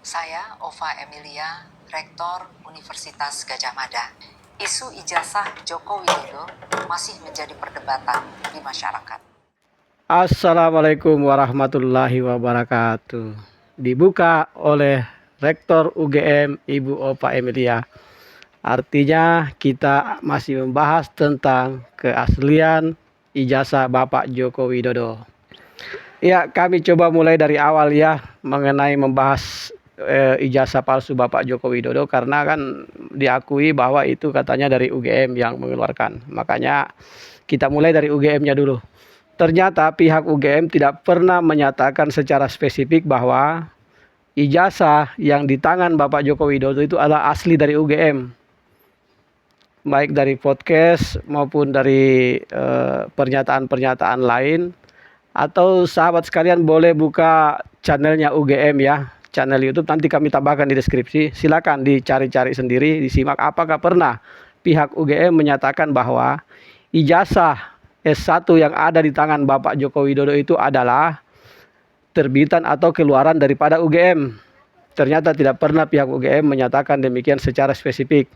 Saya Ova Emilia, Rektor Universitas Gadjah Mada. Isu ijazah Joko Widodo masih menjadi perdebatan di masyarakat. Assalamualaikum warahmatullahi wabarakatuh. Dibuka oleh Rektor UGM Ibu Ova Emilia. Artinya kita masih membahas tentang keaslian ijazah Bapak Joko Widodo. Ya, kami coba mulai dari awal ya mengenai membahas ijazah palsu Bapak Joko Widodo, karena kan diakui bahwa itu katanya dari UGM yang mengeluarkan. Makanya kita mulai dari UGM-nya dulu. Ternyata pihak UGM tidak pernah menyatakan secara spesifik bahwa ijazah yang di tangan Bapak Joko Widodo itu adalah asli dari UGM. Baik dari podcast maupun dari pernyataan-pernyataan lain. Atau sahabat sekalian boleh buka channelnya UGM ya, channel YouTube, nanti kami tambahkan di deskripsi. Silakan dicari-cari sendiri, disimak apakah pernah pihak UGM menyatakan bahwa ijazah S1 yang ada di tangan Bapak Joko Widodo itu adalah terbitan atau keluaran daripada UGM. Ternyata tidak pernah pihak UGM menyatakan demikian secara spesifik.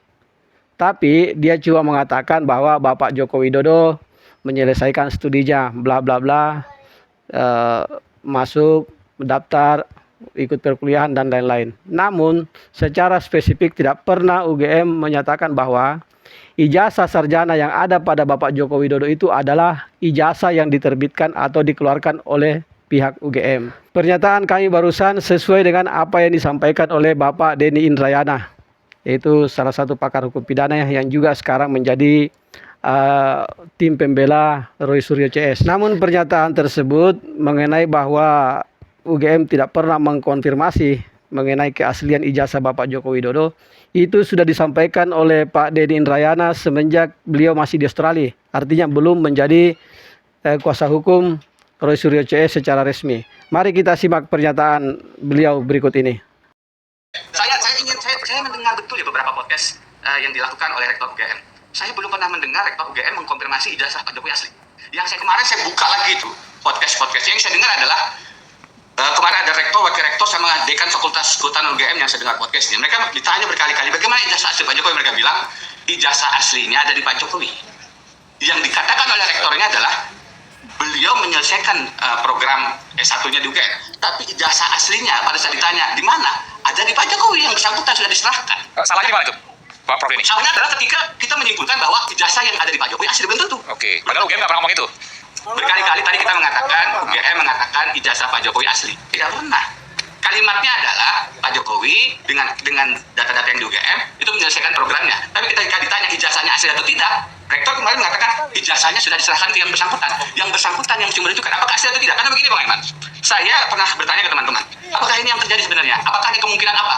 Tapi dia cuma mengatakan bahwa Bapak Joko Widodo menyelesaikan studinya bla bla bla, masuk, mendaftar, ikut perkuliahan dan lain-lain. Namun secara spesifik tidak pernah UGM menyatakan bahwa ijazah sarjana yang ada pada Bapak Joko Widodo itu adalah ijazah yang diterbitkan atau dikeluarkan oleh pihak UGM. Pernyataan kami barusan sesuai dengan apa yang disampaikan oleh Bapak Denny Indrayana, yaitu salah satu pakar hukum pidana yang juga sekarang menjadi tim pembela Roy Suryo CS. Namun pernyataan tersebut mengenai bahwa UGM tidak pernah mengkonfirmasi mengenai keaslian ijazah Bapak Joko Widodo itu sudah disampaikan oleh Pak Denny Indrayana semenjak beliau masih di Australia. Artinya belum menjadi kuasa hukum Roy Suryo CS secara resmi. Mari kita simak pernyataan beliau berikut ini. Saya mendengar betul ya beberapa podcast yang dilakukan oleh Rektor UGM. Saya belum pernah mendengar Rektor UGM mengkonfirmasi ijazah Pak Jokowi asli. Yang kemarin saya buka lagi itu podcast yang saya dengar adalah kemarin ada rektor, wakil rektor sama dekan fakultas kehutanan UGM yang saya dengar podcastnya. Mereka ditanya berkali-kali bagaimana ijazah asli Pak Jokowi. Mereka bilang ijazah aslinya dari Pak Jokowi. Yang dikatakan oleh rektornya adalah beliau menyelesaikan program S1-nya di UGM. Tapi ijazah aslinya pada saat ditanya di mana, ada di Pak Jokowi, yang bersangkutan sudah diserahkan. Salahnya di mana itu, Pak Prof ini? Salahnya adalah ketika kita menyimpulkan bahwa ijazah yang ada di Pak Jokowi asli, belum tentu. Oke, padahal UGM nggak pernah ngomong itu. Berkali-kali tadi kita mengatakan, UGM mengatakan ijazah Pak Jokowi asli. Tidak pernah. Kalimatnya adalah Pak Jokowi dengan data-data yang di UGM itu menyelesaikan programnya. Tapi ketika ditanya ijazahnya asli atau tidak, rektor kemarin mengatakan ijazahnya sudah diserahkan ke yang bersangkutan. Yang bersangkutan yang sumber itu kan apakah asli atau tidak? Karena begini Bang Iman, saya pernah bertanya ke teman-teman, apakah ini yang terjadi sebenarnya? Apakah ada kemungkinan apa?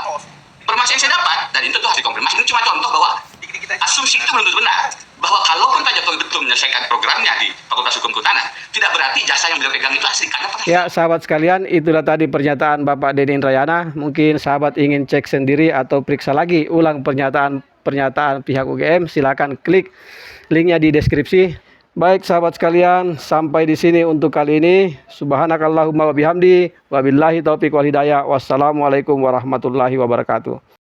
Informasi yang saya dapat, dan itu harus dikonfirmasi, ini cuma contoh bahwa asumsi itu belum tentu benar. Bahwa kalaupun Pak Jokowi betul menyelesaikan programnya di Fakultas Hukum Kehutanan, tidak berarti jasa yang beliau pegang itu asli. Karena ya, sahabat sekalian, itulah tadi pernyataan Bapak Denny Indrayana. Mungkin sahabat ingin cek sendiri atau periksa lagi ulang pernyataan pihak UGM, silakan klik linknya di deskripsi. Baik sahabat sekalian, sampai di sini untuk kali ini. Subhanakallahumma wa bihamdi, wabillahi taufiq wal hidayah. Wassalamualaikum warahmatullahi wabarakatuh.